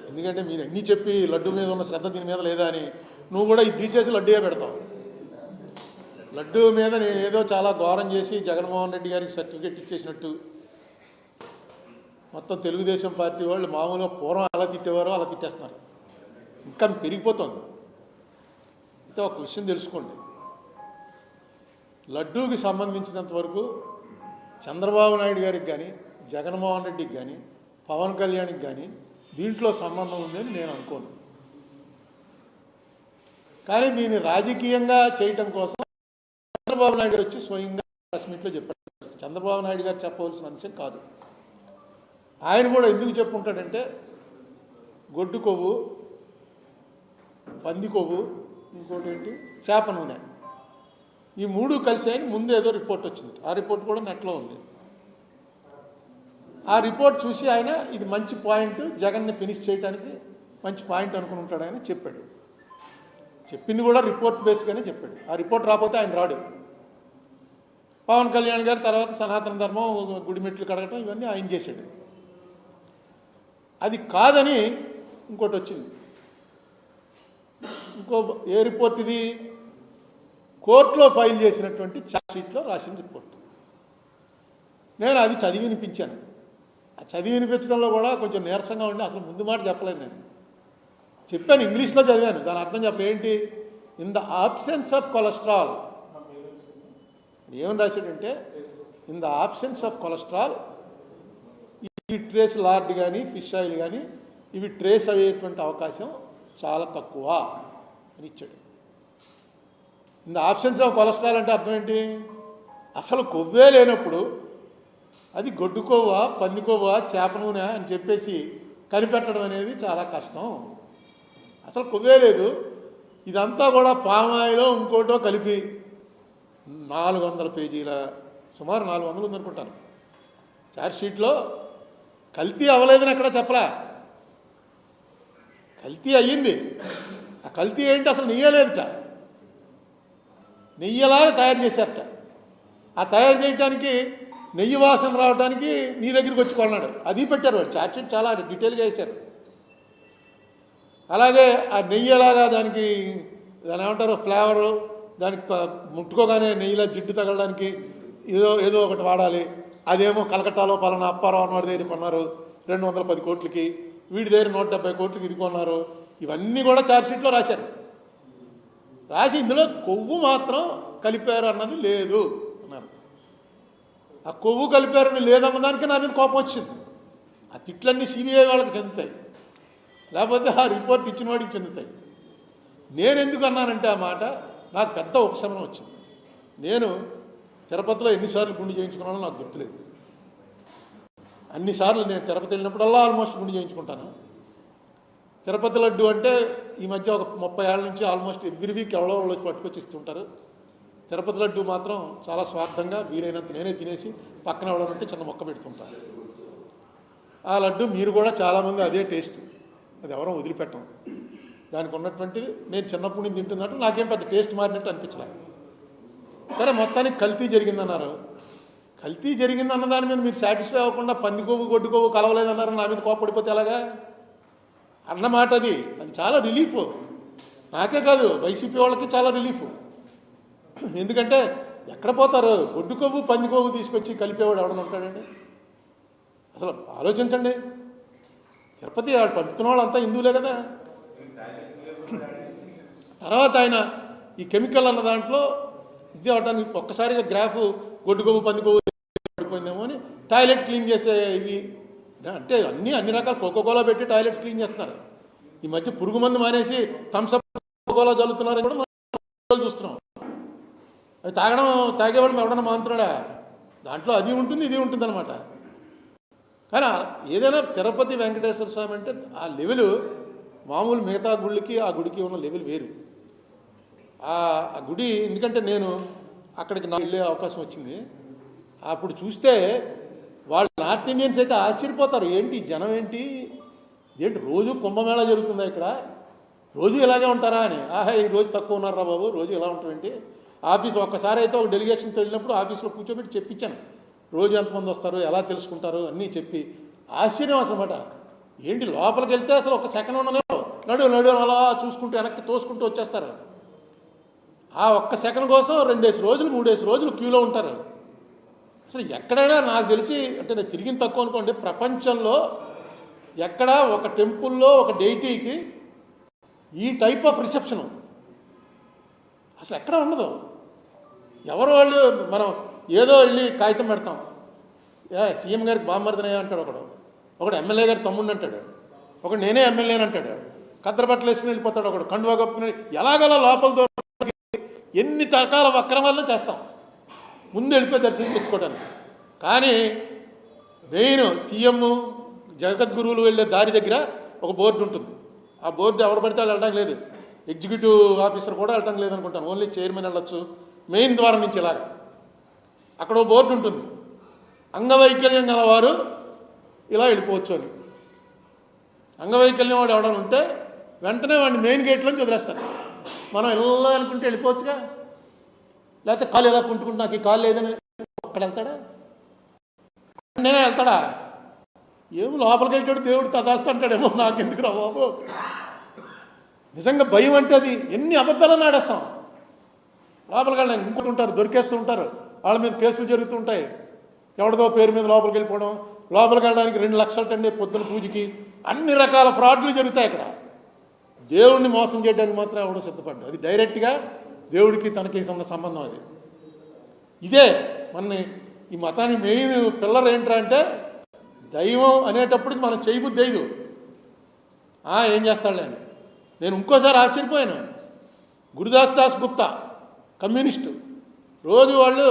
ఎందుకంటే మీరు అన్నీ చెప్పి లడ్డు మీద ఉన్న శ్రద్ధ దీని మీద లేదా అని నువ్వు కూడా ఇది తీసేసి లడ్డూయే పెడతావు. లడ్డు మీద నేను ఏదో చాలా ఘోరం చేసి జగన్మోహన్ రెడ్డి గారికి సర్టిఫికెట్ ఇచ్చేసినట్టు మొత్తం తెలుగుదేశం పార్టీ వాళ్ళు మామూలుగా పూర్వం ఎలా తిట్టేవారో అలా తిట్టేస్తున్నారు. ఇంకా పెరిగిపోతుంది. అయితే ఒక విషయం తెలుసుకోండి, లడ్డూకి సంబంధించినంత వరకు చంద్రబాబు నాయుడు గారికి కానీ జగన్మోహన్ రెడ్డికి కానీ పవన్ కళ్యాణ్కి కానీ దీంట్లో సంబంధం ఉందని నేను అనుకోను. కానీ దీన్ని రాజకీయంగా చేయటం కోసం చంద్రబాబు నాయుడు వచ్చి స్వయంగా ప్రెస్ మీట్లో చెప్పాడు. చంద్రబాబు నాయుడు గారు చెప్పవలసిన అంశం కాదు. ఆయన కూడా ఎందుకు చెప్పుకుంటాడంటే గొడ్డు కొవ్వు, పంది కొవ్వు, ఇంకోటి ఏంటి చేప నూనె, ఈ మూడు కలిసి ఆయన ముందు ఏదో రిపోర్ట్ వచ్చింది. ఆ రిపోర్ట్ కూడా నెట్లో ఉంది. ఆ రిపోర్ట్ చూసి ఆయన ఇది మంచి పాయింట్, జగన్ని ఫినిష్ చేయడానికి మంచి పాయింట్ అనుకుని ఉంటాడు ఆయన చెప్పాడు. చెప్పింది కూడా రిపోర్ట్ బేస్గానే చెప్పాడు. ఆ రిపోర్ట్ రాకపోతే ఆయన రాడు. పవన్ కళ్యాణ్ గారు తర్వాత సనాతన ధర్మం, గుడిమెట్లు కడగటం ఇవన్నీ ఆయన చేశాడు. అది కాదని ఇంకోటి వచ్చింది. ఇంకో ఏ రిపోర్ట్ ఇది? కోర్టులో ఫైల్ చేసినటువంటి ఛార్జ్షీట్లో రాసిన రిపోర్ట్. నేను అది చదివి వినిపించాను. ఆ చదివి వినిపించడంలో కూడా కొంచెం నీరసంగా ఉండి అసలు ముందు మాట చెప్పలేదు. నేను చెప్పాను, ఇంగ్లీష్లో చదివాను. దాని అర్థం చెప్పలేదు. ఏంటి? In the absence of cholesterol. ఏమని రాశాడంటే in the absence of cholesterol ఈ ట్రేస్ లార్డ్ కానీ ఫిష్ ఆయిల్ కానీ ఇవి ట్రేస్ అయ్యేటువంటి అవకాశం చాలా తక్కువ అని ఇచ్చాడు. In the absence of cholesterol అంటే అర్థం ఏంటి? అసలు కొవ్వే లేనప్పుడు అది గొడ్డు కొవ్వ, పంది కొవ్వ, చేప నూనె అని చెప్పేసి కనిపెట్టడం అనేది చాలా కష్టం. అసలు కొవ్వే లేదు, ఇదంతా కూడా పామాయిలో ఇంకోటో కలిపి 400 పేజీల, సుమారు 400 ఉందనుకుంటాను ఛార్జ్షీట్లో. కల్తీ అవ్వలేదని ఎక్కడ చెప్పలా, కల్తీ అయ్యింది. ఆ కల్తీ ఏంటి? అసలు నెయ్యలేదుట, నెయ్యలాగా తయారు చేశారట. ఆ తయారు చేయడానికి నెయ్యి వాసన రావడానికి నీ దగ్గరికి వచ్చి కొన్నాడు. అది పెట్టారు వాళ్ళు. ఛార్జ్షీట్ చాలా డీటెయిల్గా వేశారు. అలాగే ఆ నెయ్యి ఎలాగా దానికి దాని ఏమంటారు ఫ్లేవరు, దానికి ముట్టుకోగానే నెయ్యిలో జిడ్డు తగలడానికి ఏదో ఒకటి వాడాలి. అదేమో కలకట్టాలో పలానా అప్పారావు అన్నవాడి దగ్గర కొన్నారు 210 కోట్లకి, వీడి దగ్గర 170 కోట్లకి ఇది కొన్నారు. ఇవన్నీ కూడా ఛార్జ్షీట్లో రాశారు. రాసి ఇందులో కొవ్వు మాత్రం కలిపారు అన్నది లేదు అన్నారు. ఆ కొవ్వు కలిపారని లేదన్నదానికి నా మీద కోపం వచ్చింది. ఆ తిట్లన్నీ సిబిఐ వాళ్ళకి చెందుతాయి, లేకపోతే ఆ రిపోర్ట్ ఇచ్చిన వాడికి చెందుతాయి. నేను ఎందుకు అన్నానంటే ఆ మాట నాకు పెద్ద ఉపశమనం వచ్చింది. నేను తిరుపతిలో ఎన్నిసార్లు గుండు చేయించుకున్నానో నాకు గుర్తులేదు. అన్నిసార్లు నేను తిరుపతి వెళ్ళినప్పుడల్లా ఆల్మోస్ట్ గుండు చేయించుకుంటాను. తిరుపతి లడ్డు అంటే ఈ మధ్య ఒక 30 ఏళ్ళ నుంచి ఆల్మోస్ట్ ఎవ్రీ వీక్ ఎవరో వాళ్ళు పట్టుకొచ్చి ఇస్తుంటారు. తిరుపతి లడ్డు మాత్రం చాలా స్వార్థంగా వీలైనంత నేనే తినేసి పక్కన ఎవడనంటే చిన్న మొక్క పెడుతుంటాను. ఆ లడ్డు మీరు కూడా చాలామంది అదే టేస్ట్, అది ఎవరో వదిలిపెట్టం. దానికి ఉన్నటువంటిది నేను చిన్నప్పటి నుంచి తింటున్నట్టు నాకేం పెద్ద టేస్ట్ మారినట్టు అనిపించలేదు. సరే, మొత్తానికి కల్తీ జరిగిందన్నారు. కల్తీ జరిగిందన్న దాని మీద మీరు సాటిస్ఫై అవ్వకుండా పంది కొవ్వు గొడ్డు కొవ్వు కలవలేదన్నారు, నా మీద కోపడిపోతే ఎలాగా అన్నమాట. అది చాలా రిలీఫ్. నాకే కాదు, వైసీపీ వాళ్ళకి చాలా రిలీఫ్. ఎందుకంటే ఎక్కడ పోతారు? గొడ్డు కొవ్వు పంది కొవ్వు తీసుకొచ్చి కలిపేవాడు ఎవడని ఉంటాడండి? అసలు ఆలోచించండి. తిరుపతి పంపుతున్న వాళ్ళంతా హిందువులే కదా. తర్వాత ఆయన ఈ కెమికల్ అన్న దాంట్లో ఇది అవడానికి ఒక్కసారిగా గ్రాఫ్ గొడ్డు కొవ్వు పంది కొవ్వు పడిపోయిందేమో అని టాయిలెట్ క్లీన్ చేసే ఇవి అంటే అన్ని రకాల కోకోకోలా పెట్టి టాయిలెట్స్ క్లీన్ చేస్తున్నారు. ఈ మధ్య పురుగు మందు మానేసి థమ్స్అప్ కోకోకోలా చల్లుతున్నారని కూడా మనం చూస్తున్నాం. అది తాగేవాడు ఎవడన్నా మానుతున్నాడా? దాంట్లో అది ఉంటుంది, ఇది ఉంటుంది అనమాట. కానీ ఏదైనా తిరుపతి వెంకటేశ్వర స్వామి అంటే ఆ లెవెల్ మామూలు మిగతా గుళ్ళకి ఆ గుడికి ఉన్న లెవెల్ వేరు. ఆ గుడి ఎందుకంటే నేను అక్కడికి వెళ్ళే అవకాశం వచ్చింది. అప్పుడు చూస్తే వాళ్ళు నార్త్ ఇండియన్స్ అయితే ఆశ్చర్యపోతారు. ఏంటి జనం ఏంటి రోజు కుంభమేళా జరుగుతుందా ఇక్కడ, రోజు ఇలాగే ఉంటారా అని. ఈ రోజు తక్కువ ఉన్నారా బాబు, రోజు ఇలా ఉంటామేంటి. ఆఫీస్ ఒక్కసారి అయితే ఒక డెలిగేషన్తో వెళ్ళినప్పుడు ఆఫీస్లో కూర్చోబెట్టి చెప్పించాను, రోజు ఎంతమంది వస్తారు, ఎలా తెలుసుకుంటారు అన్నీ చెప్పి. ఆశ్చర్యం అసలు మాట. ఏంటి లోపలికి వెళ్తే అసలు ఒక సెకండ్ ఉండనే నడు నడు అలా చూసుకుంటూ వెనక్కి తోసుకుంటూ వచ్చేస్తారు. ఆ ఒక్క సెకండ్ కోసం 2 రోజులు 3 రోజులు క్యూలో ఉంటారు. అసలు ఎక్కడైనా నాకు తెలిసి, అంటే నేను తిరిగిన తక్కువ అనుకోండి, ప్రపంచంలో ఎక్కడ ఒక టెంపుల్లో ఒక డైటీకి ఈ టైప్ ఆఫ్ రిసెప్షను అసలు ఎక్కడ ఉండదు. ఎవరు వాళ్ళు, మనం ఏదో వెళ్ళి కాగితం పెడతాం, సీఎం గారికి బామ్మర్దనయ్య అంటాడు ఒకడు ఎమ్మెల్యే గారి తమ్ముడిని అంటాడు, ఒకడు నేనే ఎమ్మెల్యేని అంటాడు, కద్దరు బట్టలు వేసుకుని వెళ్ళిపోతాడు, ఒకడు కండువా కప్పుకుని, ఎలాగలా లోపలతో ఎన్ని రకాల అక్రమాలను చేస్తాం ముందు వెళ్ళిపోయి దర్శనం చేసుకోవడానికి. కానీ మెయిన్ సీఎం జగద్గురువులు వెళ్ళే దారి దగ్గర ఒక బోర్డు ఉంటుంది. ఆ బోర్డు ఎవరు పడితే వాళ్ళు వెళ్ళడం లేదు, ఎగ్జిక్యూటివ్ ఆఫీసర్ కూడా వెళ్ళడం లేదనుకుంటాను, ఓన్లీ చైర్మన్ వెళ్ళొచ్చు మెయిన్ ద్వారం నుంచి. ఇలాగా అక్కడ ఓ బోర్డు ఉంటుంది, అంగవైకల్యం గలవారు ఇలా వెళ్ళిపోవచ్చు అని. అంగవైకల్యం వాడు ఎవడని ఉంటే వెంటనే వాడిని మెయిన్ గేట్లోంచి వదిలేస్తాడు. మనం ఎలా అనుకుంటే వెళ్ళిపోవచ్చుగా, లేకపోతే కాలు ఎలా కుంటుకుంటే నాకు ఈ కాలు లేదని అక్కడ వెళ్తాడా, నేనే వెళ్తాడా, ఏమో లోపలికి వెళ్ళాడు దేవుడు తదాస్తంటాడేమో, నాకెందుకు రా బాబు. నిజంగా భయం అంటే అది. ఎన్ని అబద్ధాలను ఆడేస్తాం. లోపలికి వెళ్ళడం ఇంకోటి ఉంటారు, దొరికేస్తూ ఉంటారు, వాళ్ళ మీద కేసులు జరుగుతూ ఉంటాయి. ఎవరిదో పేరు మీద లోపలికి వెళ్ళిపోవడం, లోపలికి వెళ్ళడానికి 2 లక్షలు టండి పొద్దున పూజకి, అన్ని రకాల ఫ్రాడ్లు జరుగుతాయి అక్కడ. దేవుడిని మోసం చేయడానికి మాత్రం ఎవడో సిద్ధపడ్డా, అది డైరెక్ట్గా దేవుడికి తనకి ఉన్న సంబంధం. అది ఇదే మన ఈ మతానికి మెయిన్ పిల్లర్ ఏంట్రా అంటే, దైవం అనేటప్పటికి మనం చేయబుద్ధి అయ్యదు, ఏం చేస్తాడులే అని. నేను ఇంకోసారి ఆశ్చర్యపోయాను, గురుదాస్ గుప్తా కమ్యూనిస్టు, రోజు వాళ్ళు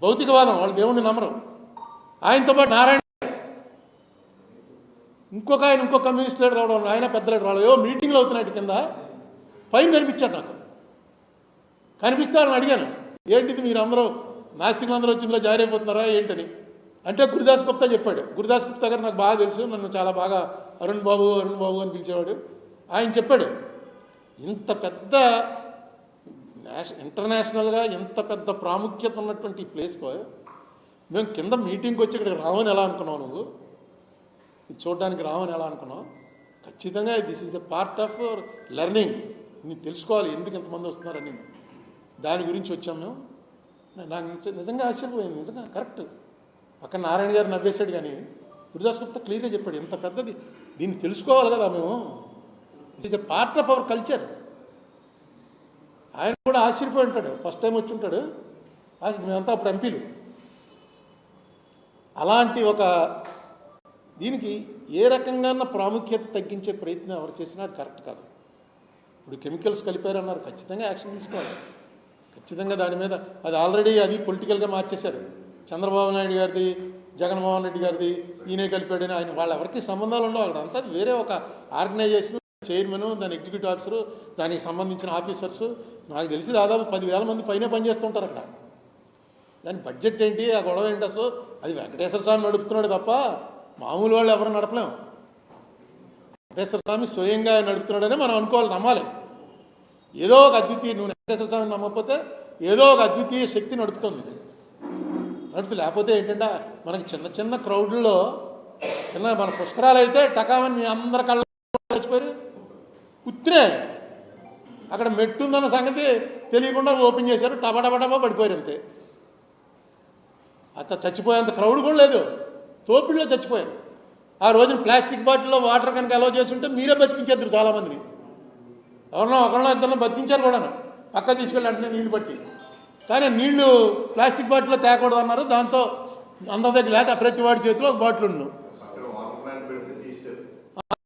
భౌతికవాదం, వాళ్ళు దేవుణ్ణి నమ్మరు. ఆయనతో పాటు నారాయణ, ఇంకో కమ్యూనిస్ట్ లీడర్ రావడం, ఆయన పెద్ద లీడర్ రావడం, ఏవో మీటింగ్లు అవుతున్నాయి కింద పైన కనిపించారు నాకు. కనిపిస్తే వాళ్ళని అడిగాను, ఏంటిది మీరు అందరూ నాస్తికులు అందరూ వచ్చి ఇందులో జారైపోతున్నారా ఏంటని. అంటే గురుదాస్ గుప్తా చెప్పాడు. గురుదాస్ గుప్తా గారు నాకు బాగా తెలుసు, నన్ను చాలా బాగా అరుణ్ బాబు అని పిలిచేవాడు. ఆయన చెప్పాడు, ఇంత పెద్ద ఇంటర్నేషనల్గా ఎంత పెద్ద ప్రాముఖ్యత ఉన్నటువంటి ఈ ప్లేస్లో మేము కింద మీటింగ్కి వచ్చి ఇక్కడికి రావని ఎలా అనుకున్నావు, నువ్వు చూడడానికి రావని ఎలా అనుకున్నావు. ఖచ్చితంగా this is a part of learning, నీకు తెలుసుకోవాలి ఎందుకు ఎంతమంది వస్తున్నారని. దాని గురించి వచ్చాం మేము. నాకు నిజంగా ఆశ్చర్యపోయింది, నిజంగా కరెక్ట్. పక్కన నారాయణ గారు నవ్వేశాడు, కానీ గురుదాస్ గుప్తా క్లియర్గా చెప్పాడు, ఎంత పెద్దది, దీన్ని తెలుసుకోవాలి కదా మేము, this is a part of our culture. ఆయన కూడా ఆశ్చర్యపోయి ఉంటాడు, ఫస్ట్ టైం వచ్చి ఉంటాడు, మేమంతా అప్పుడు ఎంపీలు. అలాంటి ఒక దీనికి ఏ రకంగా ప్రాముఖ్యత తగ్గించే ప్రయత్నం ఎవరు చేసినా అది కరెక్ట్ కాదు. ఇప్పుడు కెమికల్స్ కలిపారన్నారు, ఖచ్చితంగా యాక్షన్ తీసుకోవాలి. ఖచ్చితంగా దాని మీద అది ఆల్రెడీ అది పొలిటికల్గా మార్చేశారు. చంద్రబాబు నాయుడు గారిది, జగన్మోహన్ రెడ్డి గారిది, ఈయనే కలిపాడని ఆయన వాళ్ళ ఎవరికి సంబంధాలు ఉండవు. అక్కడ అంతా వేరే ఒక ఆర్గనైజేషన్, చైర్మన్, దాని ఎగ్జిక్యూటివ్ ఆఫీసరు, దానికి సంబంధించిన ఆఫీసర్సు, నాకు తెలిసి దాదాపు 10,000 మంది పైన పనిచేస్తుంటారు అక్కడ. దాని బడ్జెట్ ఏంటి, ఆ గొడవ ఏంటి అసలు, అది వెంకటేశ్వర స్వామి నడుపుతున్నాడు తప్ప మామూలు వాళ్ళు ఎవరు నడపలేం. వెంకటేశ్వర స్వామి స్వయంగా నడుపుతున్నాడని మనం అనుకోవాలి, నమ్మాలి. ఏదో ఒక అద్వితీయ, నువ్వు వెంకటేశ్వర స్వామిని నమ్మకపోతే ఏదో ఒక అద్వితీయ శక్తి నడుపుతుంది. లేకపోతే ఏంటంటే మనకి చిన్న క్రౌడ్లో మన పుష్కరాలు అయితే టకామని మీ అందరి కళ్ళ చచ్చిపోయారు. ఉత్తినే అక్కడ మెట్టుందన్న సంగతి తెలియకుండా ఓపెన్ చేశారు, టబా పడిపోయారు అంతే. అంత చచ్చిపోయేంత క్రౌడ్ కూడా లేదు, తోపిడిలో చచ్చిపోయారు. ఆ రోజున ప్లాస్టిక్ బాటిల్లో వాటర్ కనుక అలౌ చేస్తుంటే మీరే బతికించేద్దరు చాలామందిని. ఒకళ్ళో ఇద్దరిలో బతికించారు కూడా, పక్క తీసుకెళ్ళి అంటే నీళ్లు పట్టి. కానీ నీళ్లు ప్లాస్టిక్ బాటిల్లో తేకూడదు అన్నారు. దాంతో అందరి దగ్గర లేక ప్రతి వాడి చేతిలో ఒక బాటిల్ ఉండు.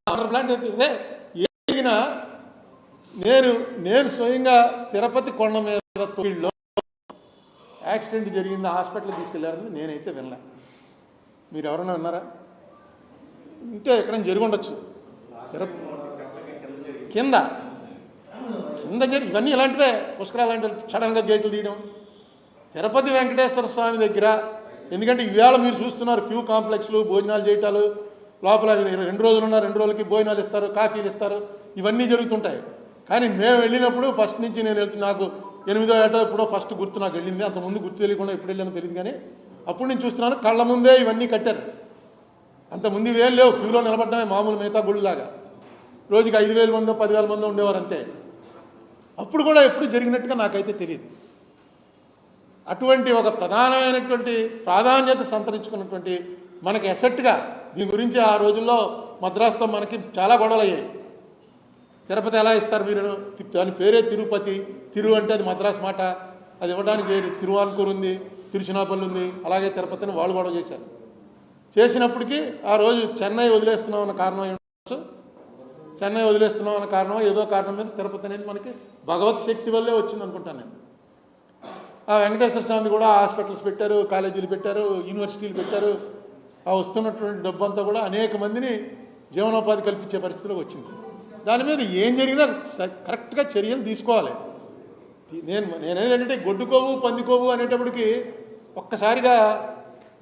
వాటర్ ప్లాంట్ అయితే ఏదిగినా నేను స్వయంగా తిరుపతి కొండ మీద తొలిలో యాక్సిడెంట్ జరిగింది, హాస్పిటల్కి తీసుకెళ్లారని నేనైతే వినలే. మీరు ఎవరైనా విన్నారా? ఇంటే ఎక్కడైనా జరిగి ఉండొచ్చు. కింద ఇవన్నీ ఇలాంటివే, పుష్కరాలు లాంటి సడన్గా గేట్లు తీయడం. తిరుపతి వెంకటేశ్వర స్వామి దగ్గర, ఎందుకంటే ఈవేళ మీరు చూస్తున్నారు క్యూ కాంప్లెక్స్లు, భోజనాలు చేయటాలు, లోపల 2 రోజులు ఉన్న 2 రోజులకి భోజనాలు ఇస్తారు, కాఫీలు ఇస్తారు, ఇవన్నీ జరుగుతుంటాయి. కానీ మేము వెళ్ళినప్పుడు ఫస్ట్ నుంచి నేను నాకు 8వ ఏట ఎప్పుడో ఫస్ట్ గుర్తు నాకు వెళ్ళింది. అంతకుముందు గుర్తు తెలియకుండా ఎప్పుడు వెళ్ళానో తెలియదు. కానీ అప్పుడు నేను చూస్తున్నాను కళ్ళ ముందే ఇవన్నీ కట్టారు. అంతకుముందు వేలు లేవు, క్యూలో నిలబడ్డమే మామూలు మిగతా గుళ్ళలాగా. రోజుకి 5,000 మందో 10,000 మందో ఉండేవారు అంతే. అప్పుడు కూడా ఎప్పుడు జరిగినట్టుగా నాకైతే తెలియదు. అటువంటి ఒక ప్రధానమైనటువంటి ప్రాధాన్యత సంతరించుకున్నటువంటి మనకి ఎసెట్గా దీని గురించి ఆ రోజుల్లో మద్రాసుతో మనకి చాలా గొడవలు అయ్యాయి. తిరుపతి ఎలా ఇస్తారు మీరు, దాని పేరే తిరుపతి, తిరు అంటే అది మద్రాసు మాట, అది ఇవ్వడానికి తిరువాన్కూరు ఉంది, తిరుచినాపల్లి ఉంది, అలాగే తిరుపతిని వాళ్ళు గొడవ చేశారు. చేసినప్పటికీ ఆ రోజు చెన్నై వదిలేస్తున్నాం అన్న కారణం ఉండొచ్చు, చెన్నై వదిలేస్తున్నాం అన్న కారణం ఏదో కారణం మీద తిరుపతి అనేది మనకి భగవత్ శక్తి వల్లే వచ్చింది అనుకుంటాను నేను. ఆ వెంకటేశ్వర స్వామి కూడా హాస్పిటల్స్ పెట్టారు, కాలేజీలు పెట్టారు, యూనివర్సిటీలు పెట్టారు. ఆ వస్తున్నటువంటి డబ్బు అంతా కూడా అనేక మందిని జీవనోపాధి కల్పించే పరిస్థితిలోకి వచ్చింది. దాని మీద ఏం జరిగినా కరెక్ట్గా చర్యలు తీసుకోవాలి. నేనేంటంటే గొడ్డుకోవు పందికోవు అనేటప్పటికి ఒక్కసారిగా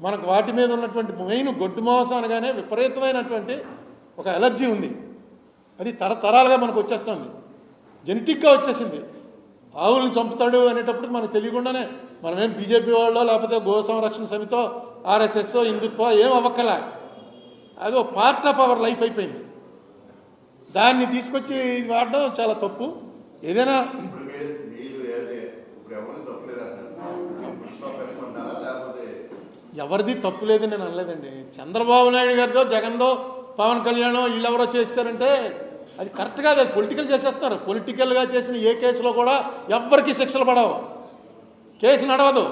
మనకు వాటి మీద ఉన్నటువంటి మెయిన్ గొడ్డు మాంసం అనగానే విపరీతమైనటువంటి ఒక ఎలర్జీ ఉంది. అది తరతరాలుగా మనకు వచ్చేస్తుంది, జెనెటిక్గా వచ్చేసింది. ఆవులను చంపుతాడు అనేటప్పుడు మనకు తెలియకుండానే మనమేం బీజేపీ వాళ్ళో లేకపోతే గో సంరక్షణ సమితో ఆర్ఎస్ఎస్ హిందుత్వ ఏం అవ్వక్కలా, అది ఒక పార్ట్ ఆఫ్ అవర్ లైఫ్ అయిపోయింది. దాన్ని తీసుకొచ్చి ఇది వాడడం చాలా తప్పు. ఏదైనా ఎవరిది తప్పు లేదని నేను అనలేదండి. చంద్రబాబు నాయుడు గారితో జగన్దో పవన్ కళ్యాణ్ వీళ్ళెవరో చేశారంటే అది కరెక్ట్ కాదు, అది పొలిటికల్ చేసేస్తున్నారు. పొలిటికల్గా చేసిన ఏ కేసులో కూడా ఎవ్వరికి శిక్షలు పడవు, కేసు నడవదు.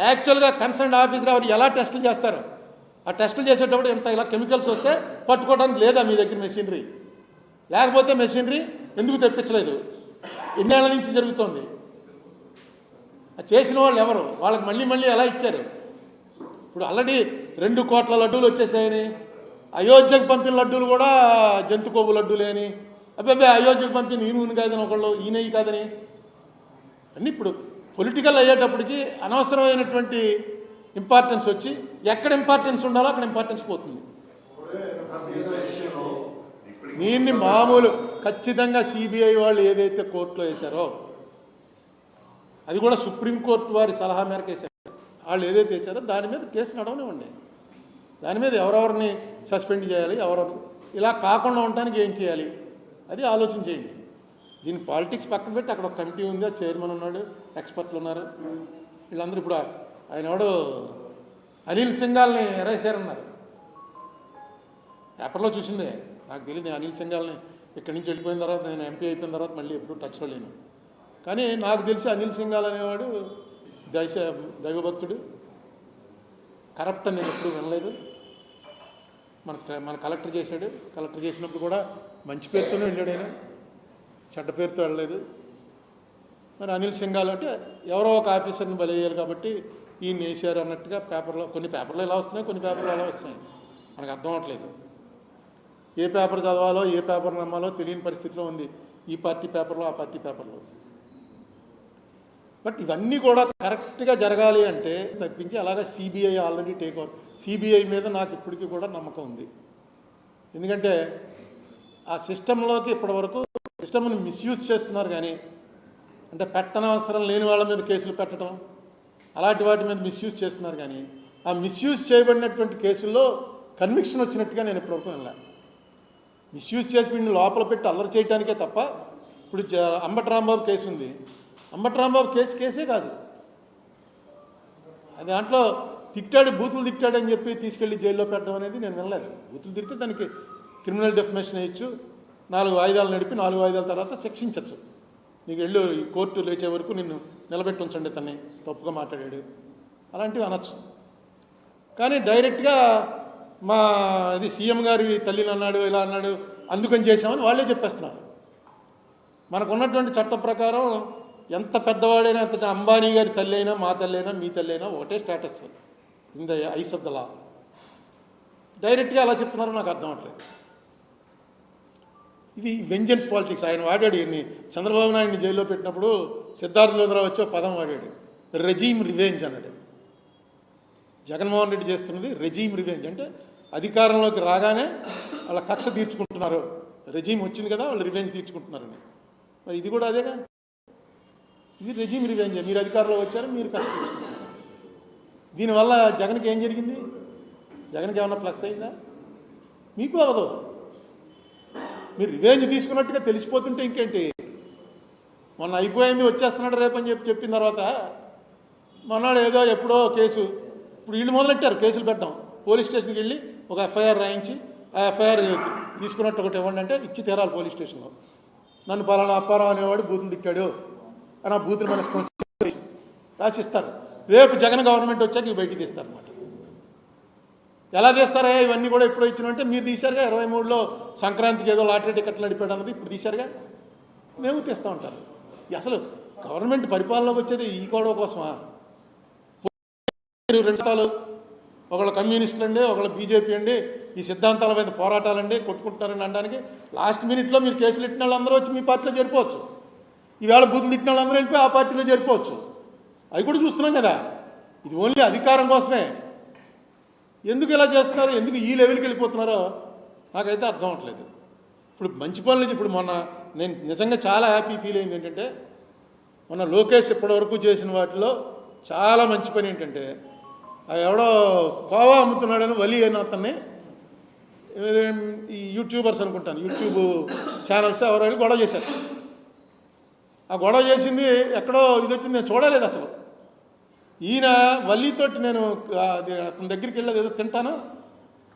యాక్చువల్గా కన్సర్న్ ఆఫీసర్ ఎవరు ఎలా టెస్టులు చేస్తారు, ఆ టెస్టులు చేసేటప్పుడు ఎంత ఇలా కెమికల్స్ వస్తే పట్టుకోవడానికి లేదా మీ దగ్గర మెషినరీ, లేకపోతే మెషినరీ ఎందుకు తెప్పించలేదు, ఎన్నేళ్ల నుంచి జరుగుతోంది. చేసిన వాళ్ళు ఎవరు, వాళ్ళకి మళ్ళీ మళ్ళీ ఎలా ఇచ్చారు. ఇప్పుడు ఆల్రెడీ 2 కోట్ల లడ్డూలు వచ్చేసాయని, అయోధ్యకు పంపిన లడ్డూలు కూడా జంతు కొవ్వు లడ్డూలే అని, అబ్బాయి అయోధ్యకు పంపిన ఈ నూనె కాదని ఒకళ్ళు, ఈ నెయ్యి కాదని అన్నీ ఇప్పుడు పొలిటికల్ అయ్యేటప్పటికి అనవసరమైనటువంటి ఇంపార్టెన్స్ వచ్చి ఎక్కడ ఇంపార్టెన్స్ ఉండాలో అక్కడ ఇంపార్టెన్స్ పోతుంది. దీన్ని మామూలు ఖచ్చితంగా సిబిఐ వాళ్ళు ఏదైతే కోర్టులో వేశారో అది కూడా సుప్రీంకోర్టు వారి సలహా మేరకు వేశారు. వాళ్ళు ఏదైతే వేశారో దాని మీద కేసు నడవనివ్వండి. దాని మీద ఎవరెవరిని సస్పెండ్ చేయాలి, ఎవరెవరు ఇలా కాకుండా ఉండడానికి ఏం చేయాలి అది ఆలోచన చేయండి. దీని పాలిటిక్స్ పక్కన పెట్టి అక్కడ ఒక కమిటీ ఉంది, ఆ చైర్మన్ ఉన్నాడు, ఎక్స్పర్ట్లు ఉన్నారు, వీళ్ళందరూ ఇప్పుడు ఆయన ఎవడు అనిల్ సింఘాల్ని ఎరేసారన్నారు, పేపర్లో చూసిందే. నాకు తెలియదు, నేను అనిల్ సింఘాల్ని ఇక్కడి నుంచి వెళ్ళిపోయిన తర్వాత, నేను ఎంపీ అయిపోయిన తర్వాత మళ్ళీ ఎప్పుడూ టచ్లో లేను. కానీ నాకు తెలిసి అనిల్ సింఘాల్ అనేవాడు దైవభక్తుడు, కరప్ట్ అని నేను ఎప్పుడూ వినలేదు. మన కలెక్టర్ చేశాడు, కలెక్టర్ చేసినప్పుడు కూడా మంచి పేరుతోనే వెళ్ళాడు ఆయన, చెడ్డ పేరుతో వెళ్ళలేదు. మరి అనిల్ సింఘాల్ అంటే ఎవరో ఒక ఆఫీసర్ని బలయ్యారు కాబట్టి ఈయన వేసారు అన్నట్టుగా పేపర్లో, కొన్ని పేపర్లు ఎలా వస్తున్నాయి, కొన్ని పేపర్లు ఎలా వస్తున్నాయి మనకు అర్థం అవ్వట్లేదు. ఏ పేపర్ చదవాలో ఏ పేపర్ నమ్మాలో తెలియని పరిస్థితిలో ఉంది ఈ పార్టీ పేపర్లో, ఆ పార్టీ పేపర్లో. బట్ ఇవన్నీ కూడా కరెక్ట్గా జరగాలి అంటే తప్పించి అలాగా CBI already take over. CBI మీద నాకు ఇప్పటికీ కూడా నమ్మకం ఉంది. ఎందుకంటే ఆ సిస్టంలోకి ఇప్పటివరకు సిస్టమ్ని మిస్యూజ్ చేస్తున్నారు, కానీ అంటే పెట్టనవసరం లేని వాళ్ళ మీద కేసులు పెట్టడం అలాంటి వాటి మీద మిస్యూజ్ చేస్తున్నారు. కానీ ఆ మిస్యూజ్ చేయబడినటువంటి కేసుల్లో కన్విక్షన్ వచ్చినట్టుగా నేను ఇప్పటివరకు వెళ్ళా. మిస్యూజ్ చేసి వీడిని లోపల పెట్టి అల్లరి చేయడానికే తప్ప, ఇప్పుడు అంబటి రాంబాబు కేసు ఉంది, అంబటి రాంబాబు కేసే కాదు అది, దాంట్లో తిట్టాడు, బూతులు తిట్టాడు అని చెప్పి తీసుకెళ్ళి జైల్లో పెట్టడం అనేది నేను వినలేదు. బూతులు తిడితే దానికి క్రిమినల్ డెఫమేషన్ వేయచ్చు, 4 వాయిదాలు నడిపి 4 వాయిదాల తర్వాత శిక్షించవచ్చు. నీకు వెళ్ళు ఈ కోర్టు లేచే వరకు నిన్ను నిలబెట్టి ఉంచండి, తన్ని తప్పుగా మాట్లాడాడు అలాంటివి అనొచ్చు. కానీ డైరెక్ట్గా మా ఇది సీఎం గారి తల్లిని అన్నాడు, ఇలా అన్నాడు, అందుకని చేశామని వాళ్ళే చెప్పేస్తున్నారు. మనకు ఉన్నటువంటి చట్టం ప్రకారం ఎంత పెద్దవాడైనా, ఎంత అంబానీ గారి తల్లి అయినా, మా తల్లి అయినా, మీ తల్లి అయినా ఒకటే status in the eyes of the law. డైరెక్ట్గా అలా చెప్తున్నారో నాకు అర్థం అవ్వట్లేదు. ఇది వెంజెన్స్ పాలిటిక్స్. ఆయన వాడాడు ఇన్ని, చంద్రబాబు నాయుడిని జైల్లో పెట్టినప్పుడు సిద్ధార్థ లోదరావు వచ్చి పదం వాడాడు, రెజీమ్ రివెంజ్ అన్నాడు. జగన్మోహన్ రెడ్డి చేస్తున్నది రెజీమ్ రివెంజ్, అంటే అధికారంలోకి రాగానే వాళ్ళ కక్ష తీర్చుకుంటున్నారు, రెజీమ్ వచ్చింది కదా వాళ్ళు రివెంజ్ తీర్చుకుంటున్నారని. మరి ఇది కూడా అదేగా, ఇది రెజీమ్ రివెంజ్. మీరు అధికారంలో వచ్చారు, మీరు కక్ష తీర్చుకుంటున్నారు. దీనివల్ల జగన్కి ఏం జరిగింది? జగన్కి ఏమన్నా ప్లస్ అయిందా? మీకు అవదు. మీరు రివెంజ్ తీసుకున్నట్టుగా తెలిసిపోతుంటే ఇంకేంటి? మొన్న అయిపోయింది వచ్చేస్తున్నాడు రేపని చెప్పిన తర్వాత మొన్నాడు ఏదో ఎప్పుడో కేసు, ఇప్పుడు వీళ్ళు మొదలెట్టారు కేసులు పెట్టడం. పోలీస్ స్టేషన్కి వెళ్ళి ఒక ఎఫ్ఐఆర్ రాయించి ఆ ఎఫ్ఐఆర్ తీసుకున్నట్టు ఒకటి ఇవ్వండి అంటే ఇచ్చి తీరాలి పోలీస్ స్టేషన్లో. నన్ను పలానా అప్పారావు అనేవాడు బూతులు తిట్టాడు అని ఆ బూతులు మన ఇష్టం వచ్చి రాసిస్తారు. రేపు జగన్ గవర్నమెంట్ వచ్చాక ఇవి బయటికి తీస్తారన్నమాట. ఎలా తీస్తారా ఇవన్నీ కూడా ఎప్పుడో ఇచ్చినంటే మీరు తీశారుగా 23లో సంక్రాంతికి ఏదో లాటరీ టికెట్లు నడిపాడు అన్నది ఇప్పుడు తీశారుగా, మేము తీస్తూ ఉంటారు. అసలు గవర్నమెంట్ పరిపాలనలోకి వచ్చేది ఈ గొడవ కోసమా? రెండాలు ఒకళ్ళు కమ్యూనిస్టులు అండి, ఒకళ్ళు బీజేపీ అండి, ఈ సిద్ధాంతాల మీద పోరాటాలండి కొట్టుకుంటున్నారని అనడానికి లాస్ట్ మినిట్లో మీరు కేసులు ఇట్టిన వాళ్ళందరూ వచ్చి మీ పార్టీలో చేరిపోవచ్చు. ఈవేళ బూతులు తిట్టిన వాళ్ళందరూ వెళ్ళిపోయి ఆ పార్టీలో చేరిపోవచ్చు. అవి కూడా చూస్తున్నాం కదా. ఇది ఓన్లీ అధికారం కోసమే. ఎందుకు ఇలా చేస్తున్నారు, ఎందుకు ఈ లెవెల్కి వెళ్ళిపోతున్నారో నాకైతే అర్థం అవట్లేదు. ఇప్పుడు మంచి పనులు ఇప్పుడు మొన్న నేను నిజంగా చాలా హ్యాపీ ఫీల్ అయింది ఏంటంటే, మొన్న లోకేష్ ఇప్పటివరకు చేసిన వాటిలో చాలా మంచి పని ఏంటంటే, ఎవడో కోవా అమ్ముతున్నాడని వలి అయిన అతన్ని ఈ యూట్యూబర్స్ అనుకుంటాను, యూట్యూబ్ ఛానల్స్ ఎవరు గొడవ చేశారు. ఆ గొడవ చేసింది ఎక్కడో ఇది వచ్చింది, నేను చూడలేదు అసలు. ఈయన వల్లితోటి నేను అతని దగ్గరికి వెళ్ళేది ఏదో తింటాను